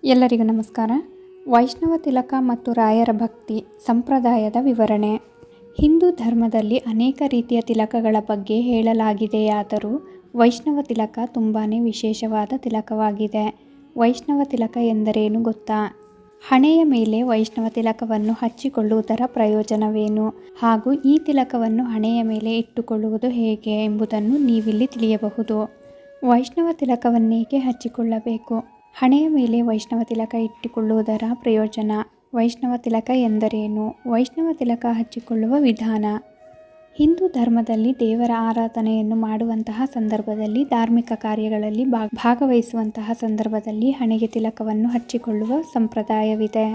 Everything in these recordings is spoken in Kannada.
ಎಲ್ಲರಿಗೂ ನಮಸ್ಕಾರ. ವೈಷ್ಣವ ತಿಲಕ ಮತ್ತು ರಾಯರ ಭಕ್ತಿ ಸಂಪ್ರದಾಯದ ವಿವರಣೆ. ಹಿಂದೂ ಧರ್ಮದಲ್ಲಿ ಅನೇಕ ರೀತಿಯ ತಿಲಕಗಳ ಬಗ್ಗೆ ಹೇಳಲಾಗಿದೆಯಾದರೂ ವೈಷ್ಣವ ತಿಲಕ ತುಂಬಾ ವಿಶೇಷವಾದ ತಿಲಕವಾಗಿದೆ. ವೈಷ್ಣವ ತಿಲಕ ಎಂದರೇನು ಗೊತ್ತಾ? ಹಣೆಯ ಮೇಲೆ ವೈಷ್ಣವ ತಿಲಕವನ್ನು ಹಚ್ಚಿಕೊಳ್ಳುವುದರ ಪ್ರಯೋಜನವೇನು ಹಾಗೂ ಈ ತಿಲಕವನ್ನು ಹಣೆಯ ಮೇಲೆ ಇಟ್ಟುಕೊಳ್ಳುವುದು ಹೇಗೆ ಎಂಬುದನ್ನು ನೀವಿಲ್ಲಿ ತಿಳಿಯಬಹುದು. ವೈಷ್ಣವ ತಿಲಕವನ್ನೇಕೆ ಹಚ್ಚಿಕೊಳ್ಳಬೇಕು? ಹಣೆಯ ಮೇಲೆ ವೈಷ್ಣವ ತಿಲಕ ಇಟ್ಟುಕೊಳ್ಳುವುದರ ಪ್ರಯೋಜನ, ವೈಷ್ಣವ ತಿಲಕ ಎಂದರೇನು, ವೈಷ್ಣವ ತಿಲಕ ಹಚ್ಚಿಕೊಳ್ಳುವ ವಿಧಾನ. ಹಿಂದೂ ಧರ್ಮದಲ್ಲಿ ದೇವರ ಆರಾಧನೆಯನ್ನು ಮಾಡುವಂತಹ ಸಂದರ್ಭದಲ್ಲಿ, ಧಾರ್ಮಿಕ ಕಾರ್ಯಗಳಲ್ಲಿ ಭಾಗವಹಿಸುವಂತಹ ಸಂದರ್ಭದಲ್ಲಿ ಹಣೆಗೆ ತಿಲಕವನ್ನು ಹಚ್ಚಿಕೊಳ್ಳುವ ಸಂಪ್ರದಾಯವಿದೆ.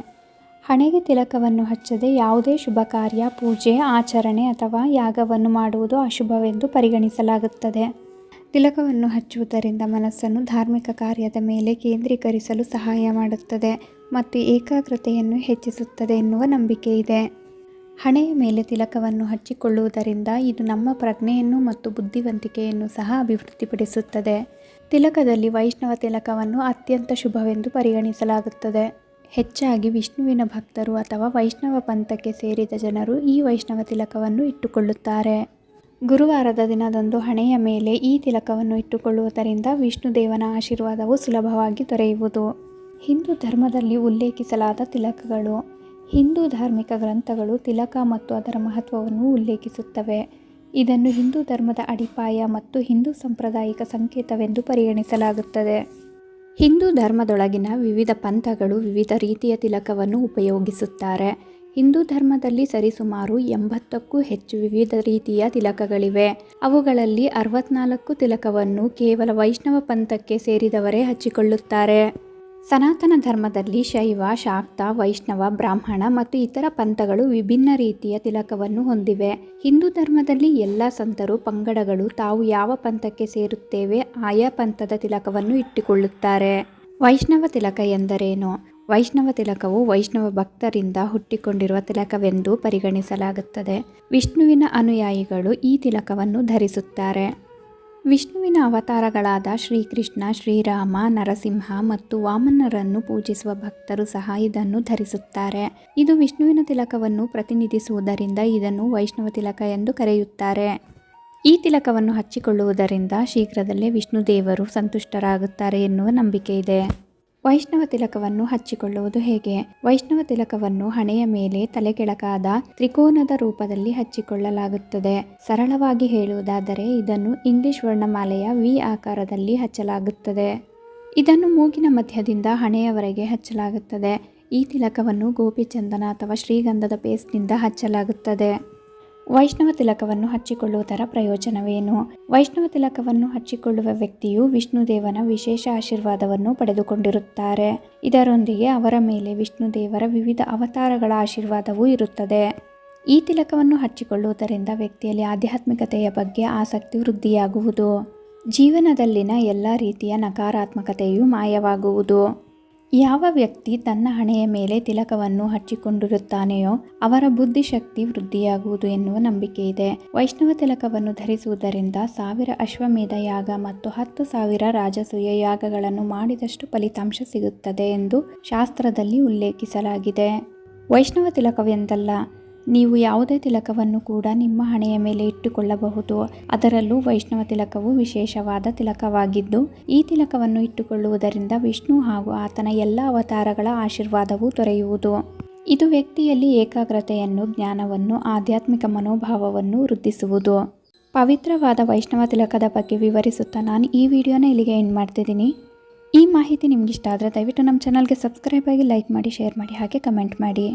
ಹಣೆಗೆ ತಿಲಕವನ್ನು ಹಚ್ಚದೆ ಯಾವುದೇ ಶುಭ ಕಾರ್ಯ, ಪೂಜೆ, ಆಚರಣೆ ಅಥವಾ ಯಾಗವನ್ನು ಮಾಡುವುದು ಅಶುಭವೆಂದು ಪರಿಗಣಿಸಲಾಗುತ್ತದೆ. ತಿಲಕವನ್ನು ಹಚ್ಚುವುದರಿಂದ ಮನಸ್ಸನ್ನು ಧಾರ್ಮಿಕ ಕಾರ್ಯದ ಮೇಲೆ ಕೇಂದ್ರೀಕರಿಸಲು ಸಹಾಯ ಮಾಡುತ್ತದೆ ಮತ್ತು ಏಕಾಗ್ರತೆಯನ್ನು ಹೆಚ್ಚಿಸುತ್ತದೆ ಎನ್ನುವ ನಂಬಿಕೆ ಇದೆ. ಹಣೆಯ ಮೇಲೆ ತಿಲಕವನ್ನು ಹಚ್ಚಿಕೊಳ್ಳುವುದರಿಂದ ಇದು ನಮ್ಮ ಪ್ರಜ್ಞೆಯನ್ನು ಮತ್ತು ಬುದ್ಧಿವಂತಿಕೆಯನ್ನು ಸಹ ಅಭಿವೃದ್ಧಿಪಡಿಸುತ್ತದೆ. ತಿಲಕದಲ್ಲಿ ವೈಷ್ಣವ ತಿಲಕವನ್ನು ಅತ್ಯಂತ ಶುಭವೆಂದು ಪರಿಗಣಿಸಲಾಗುತ್ತದೆ. ಹೆಚ್ಚಾಗಿ ವಿಷ್ಣುವಿನ ಭಕ್ತರು ಅಥವಾ ವೈಷ್ಣವ ಪಂಥಕ್ಕೆ ಸೇರಿದ ಜನರು ಈ ವೈಷ್ಣವ ತಿಲಕವನ್ನು ಇಟ್ಟುಕೊಳ್ಳುತ್ತಾರೆ. ಗುರುವಾರದ ದಿನದಂದು ಹಣೆಯ ಮೇಲೆ ಈ ತಿಲಕವನ್ನು ಇಟ್ಟುಕೊಳ್ಳುವುದರಿಂದ ವಿಷ್ಣುದೇವನ ಆಶೀರ್ವಾದವು ಸುಲಭವಾಗಿ ದೊರೆಯುವುದು. ಹಿಂದೂ ಧರ್ಮದಲ್ಲಿ ಉಲ್ಲೇಖಿಸಲಾದ ತಿಲಕಗಳು. ಹಿಂದೂ ಧಾರ್ಮಿಕ ಗ್ರಂಥಗಳು ತಿಲಕ ಮತ್ತು ಅದರ ಮಹತ್ವವನ್ನು ಉಲ್ಲೇಖಿಸುತ್ತವೆ. ಇದನ್ನು ಹಿಂದೂ ಧರ್ಮದ ಅಡಿಪಾಯ ಮತ್ತು ಹಿಂದೂ ಸಾಂಪ್ರದಾಯಿಕ ಸಂಕೇತವೆಂದು ಪರಿಗಣಿಸಲಾಗುತ್ತದೆ. ಹಿಂದೂ ಧರ್ಮದೊಳಗಿನ ವಿವಿಧ ಪಂಥಗಳು ವಿವಿಧ ರೀತಿಯ ತಿಲಕವನ್ನು ಉಪಯೋಗಿಸುತ್ತಾರೆ. ಹಿಂದೂ ಧರ್ಮದಲ್ಲಿ ಸರಿಸುಮಾರು 80ಕ್ಕೂ ಹೆಚ್ಚು ವಿವಿಧ ರೀತಿಯ ತಿಲಕಗಳಿವೆ. ಅವುಗಳಲ್ಲಿ 64 ತಿಲಕವನ್ನು ಕೇವಲ ವೈಷ್ಣವ ಪಂಥಕ್ಕೆ ಸೇರಿದವರೇ ಹಚ್ಚಿಕೊಳ್ಳುತ್ತಾರೆ. ಸನಾತನ ಧರ್ಮದಲ್ಲಿ ಶೈವ, ಶಾಕ್ತ, ವೈಷ್ಣವ, ಬ್ರಾಹ್ಮಣ ಮತ್ತು ಇತರ ಪಂಥಗಳು ವಿಭಿನ್ನ ರೀತಿಯ ತಿಲಕವನ್ನು ಹೊಂದಿವೆ. ಹಿಂದೂ ಧರ್ಮದಲ್ಲಿ ಎಲ್ಲ ಸಂತರು, ಪಂಗಡಗಳು ತಾವು ಯಾವ ಪಂಥಕ್ಕೆ ಸೇರುತ್ತೇವೆ ಆಯಾ ಪಂಥದ ತಿಲಕವನ್ನು ಇಟ್ಟುಕೊಳ್ಳುತ್ತಾರೆ. ವೈಷ್ಣವ ತಿಲಕ ಎಂದರೇನು? ವೈಷ್ಣವ ತಿಲಕವು ವೈಷ್ಣವ ಭಕ್ತರಿಂದ ಹುಟ್ಟಿಕೊಂಡಿರುವ ತಿಲಕವೆಂದು ಪರಿಗಣಿಸಲಾಗುತ್ತದೆ. ವಿಷ್ಣುವಿನ ಅನುಯಾಯಿಗಳು ಈ ತಿಲಕವನ್ನು ಧರಿಸುತ್ತಾರೆ. ವಿಷ್ಣುವಿನ ಅವತಾರಗಳಾದ ಶ್ರೀಕೃಷ್ಣ, ಶ್ರೀರಾಮ, ನರಸಿಂಹ ಮತ್ತು ವಾಮನರನ್ನು ಪೂಜಿಸುವ ಭಕ್ತರು ಸಹ ಇದನ್ನು ಧರಿಸುತ್ತಾರೆ. ಇದು ವಿಷ್ಣುವಿನ ತಿಲಕವನ್ನು ಪ್ರತಿನಿಧಿಸುವುದರಿಂದ ಇದನ್ನು ವೈಷ್ಣವ ತಿಲಕ ಎಂದು ಕರೆಯುತ್ತಾರೆ. ಈ ತಿಲಕವನ್ನು ಹಚ್ಚಿಕೊಳ್ಳುವುದರಿಂದ ಶೀಘ್ರದಲ್ಲೇ ವಿಷ್ಣುದೇವರು ಸಂತುಷ್ಟರಾಗುತ್ತಾರೆ ಎನ್ನುವ ನಂಬಿಕೆ ಇದೆ. ವೈಷ್ಣವ ತಿಲಕವನ್ನು ಹಚ್ಚಿಕೊಳ್ಳುವುದು ಹೇಗೆ? ವೈಷ್ಣವ ತಿಲಕವನ್ನು ಹಣೆಯ ಮೇಲೆ ತಲೆಕೆಳಕಾದ ತ್ರಿಕೋನದ ರೂಪದಲ್ಲಿ ಹಚ್ಚಿಕೊಳ್ಳಲಾಗುತ್ತದೆ. ಸರಳವಾಗಿ ಹೇಳುವುದಾದರೆ ಇದನ್ನು ಇಂಗ್ಲಿಷ್ ವರ್ಣಮಾಲೆಯ ವಿ ಆಕಾರದಲ್ಲಿ ಹಚ್ಚಲಾಗುತ್ತದೆ. ಇದನ್ನು ಮೂಗಿನ ಮಧ್ಯದಿಂದ ಹಣೆಯವರೆಗೆ ಹಚ್ಚಲಾಗುತ್ತದೆ. ಈ ತಿಲಕವನ್ನು ಗೋಪಿಚಂದನ ಅಥವಾ ಶ್ರೀಗಂಧದ ಪೇಸ್ಟ್ನಿಂದ ಹಚ್ಚಲಾಗುತ್ತದೆ. ವೈಷ್ಣವ ತಿಲಕವನ್ನು ಹಚ್ಚಿಕೊಳ್ಳುವುದರ ಪ್ರಯೋಜನವೇನು? ವೈಷ್ಣವ ತಿಲಕವನ್ನು ಹಚ್ಚಿಕೊಳ್ಳುವ ವ್ಯಕ್ತಿಯು ವಿಷ್ಣುದೇವನ ವಿಶೇಷ ಆಶೀರ್ವಾದವನ್ನು ಪಡೆದುಕೊಂಡಿರುತ್ತಾರೆ. ಇದರೊಂದಿಗೆ ಅವರ ಮೇಲೆ ವಿಷ್ಣುದೇವರ ವಿವಿಧ ಅವತಾರಗಳ ಆಶೀರ್ವಾದವೂ ಇರುತ್ತದೆ. ಈ ತಿಲಕವನ್ನು ಹಚ್ಚಿಕೊಳ್ಳುವುದರಿಂದ ವ್ಯಕ್ತಿಯಲ್ಲಿ ಆಧ್ಯಾತ್ಮಿಕತೆಯ ಬಗ್ಗೆ ಆಸಕ್ತಿ ವೃದ್ಧಿಯಾಗುವುದು. ಜೀವನದಲ್ಲಿನ ಎಲ್ಲ ರೀತಿಯ ನಕಾರಾತ್ಮಕತೆಯು ಮಾಯವಾಗುವುದು. ಯಾವ ವ್ಯಕ್ತಿ ತನ್ನ ಹಣೆಯ ಮೇಲೆ ತಿಲಕವನ್ನು ಹಚ್ಚಿಕೊಂಡಿರುತ್ತಾನೆಯೋ ಅವರ ಬುದ್ಧಿಶಕ್ತಿ ವೃದ್ಧಿಯಾಗುವುದು ಎನ್ನುವ ನಂಬಿಕೆ ಇದೆ. ವೈಷ್ಣವ ತಿಲಕವನ್ನು ಧರಿಸುವುದರಿಂದ 1000 ಅಶ್ವಮೇಧ ಯಾಗ ಮತ್ತು 10,000 ರಾಜಸೂಯ ಯಾಗಗಳನ್ನು ಮಾಡಿದಷ್ಟು ಫಲಿತಾಂಶ ಸಿಗುತ್ತದೆ ಎಂದು ಶಾಸ್ತ್ರದಲ್ಲಿ ಉಲ್ಲೇಖಿಸಲಾಗಿದೆ. ವೈಷ್ಣವ ತಿಲಕವೆಂದಲ್ಲ, ನೀವು ಯಾವುದೇ ತಿಲಕವನ್ನು ಕೂಡ ನಿಮ್ಮ ಹಣೆಯ ಮೇಲೆ ಇಟ್ಟುಕೊಳ್ಳಬಹುದು. ಅದರಲ್ಲೂ ವೈಷ್ಣವ ತಿಲಕವು ವಿಶೇಷವಾದ ತಿಲಕವಾಗಿದ್ದು, ಈ ತಿಲಕವನ್ನು ಇಟ್ಟುಕೊಳ್ಳುವುದರಿಂದ ವಿಷ್ಣು ಹಾಗೂ ಆತನ ಎಲ್ಲ ಅವತಾರಗಳ ಆಶೀರ್ವಾದವೂ ದೊರೆಯುವುದು. ಇದು ವ್ಯಕ್ತಿಯಲ್ಲಿ ಏಕಾಗ್ರತೆಯನ್ನು, ಜ್ಞಾನವನ್ನು, ಆಧ್ಯಾತ್ಮಿಕ ಮನೋಭಾವವನ್ನು ವೃದ್ಧಿಸುವುದು. ಪವಿತ್ರವಾದ ವೈಷ್ಣವ ತಿಲಕದ ಬಗ್ಗೆ ವಿವರಿಸುತ್ತಾ ನಾನು ಈ ವಿಡಿಯೋನ ಇಲ್ಲಿಗೆ ಎಂಡ್ ಮಾಡ್ತಿದ್ದೀನಿ. ಈ ಮಾಹಿತಿ ನಿಮ್ಗೆ ಇಷ್ಟ ಆದರೆ ದಯವಿಟ್ಟು ನಮ್ಮ ಚಾನಲ್ಗೆ ಸಬ್ಸ್ಕ್ರೈಬ್ ಆಗಿ, ಲೈಕ್ ಮಾಡಿ, ಶೇರ್ ಮಾಡಿ, ಹಾಗೆ ಕಮೆಂಟ್ ಮಾಡಿ.